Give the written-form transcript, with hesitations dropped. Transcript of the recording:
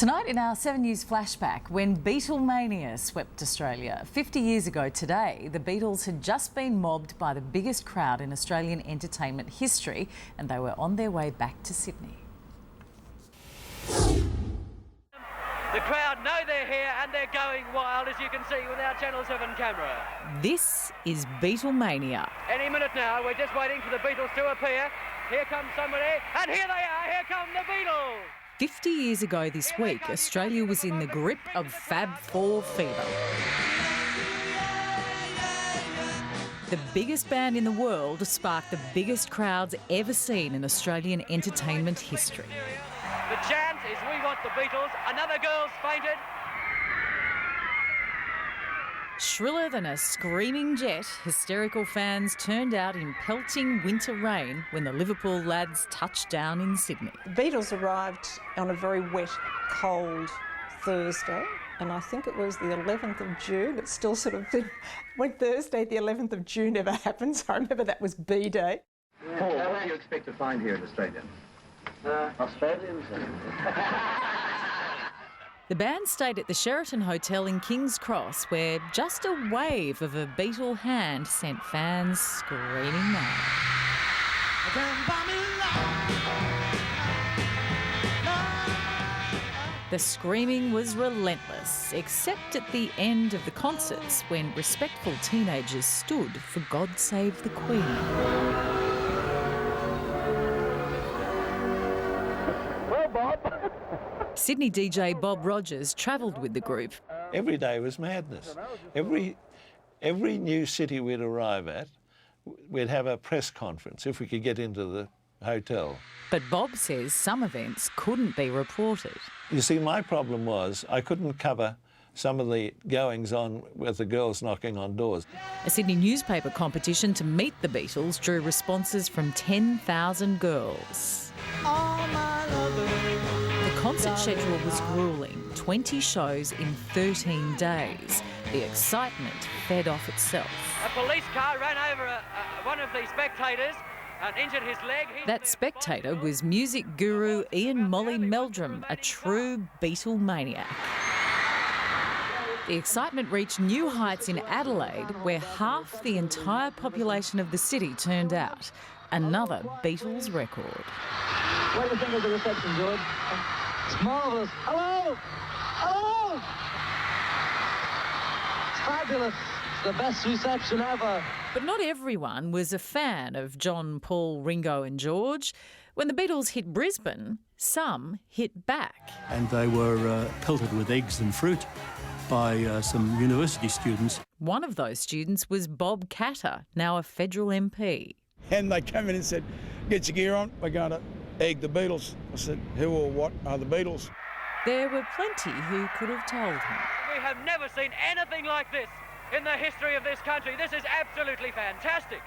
Tonight in our 7 News flashback, when Beatlemania swept Australia. 50 years ago today, the Beatles had just been mobbed by the biggest crowd in Australian entertainment history, and they were on their way back to Sydney. The crowd know they're here and they're going wild, as you can see with our Channel 7 camera. This is Beatlemania. Any minute now, we're just waiting for the Beatles to appear. Here comes somebody, and here they are, here come the Beatles! 50 years ago this week, Australia was in the grip of Fab Four fever. The biggest band in the world sparked the biggest crowds ever seen in Australian entertainment history. The chant is "We want the Beatles." Another girl's fainted. Shriller than a screaming jet, hysterical fans turned out in pelting winter rain when the Liverpool lads touched down in Sydney. The Beatles arrived on a very wet, cold Thursday, and I think it was the 11th of June. It's still sort of when Thursday, the 11th of June ever happened, so I remember that was B-Day. Paul, what do you expect to find here in Australia? Australians. The band stayed at the Sheraton Hotel in King's Cross, where just a wave of a Beatle hand sent fans screaming mad. The screaming was relentless, except at the end of the concerts when respectful teenagers stood for God Save the Queen. Well, Bob. Sydney DJ Bob Rogers travelled with the group. Every day was madness. Every new city we'd arrive at, we'd have a press conference if we could get into the hotel. But Bob says some events couldn't be reported. You see, my problem was I couldn't cover some of the goings-on with the girls knocking on doors. A Sydney newspaper competition to meet the Beatles drew responses from 10,000 girls. The concert schedule was gruelling, 20 shows in 13 days. The excitement fed off itself. A police car ran over one of the spectators and injured his leg. That spectator was music guru Ian Molly Meldrum, a true Beatle maniac. The excitement reached new heights in Adelaide, where half the entire population of the city turned out. Another Beatles record. What do you think of the reception, George? It's marvellous. Hello! Hello! It's fabulous. It's the best reception ever. But not everyone was a fan of John, Paul, Ringo and George. When the Beatles hit Brisbane, some hit back. And they were pelted with eggs and fruit by some university students. One of those students was Bob Catter, now a federal MP. And they came in and said, "Get your gear on, we're going to egg the Beatles." I said, "Who or what are the Beatles?" There were plenty who could have told him. We have never seen anything like this in the history of this country. This is absolutely fantastic.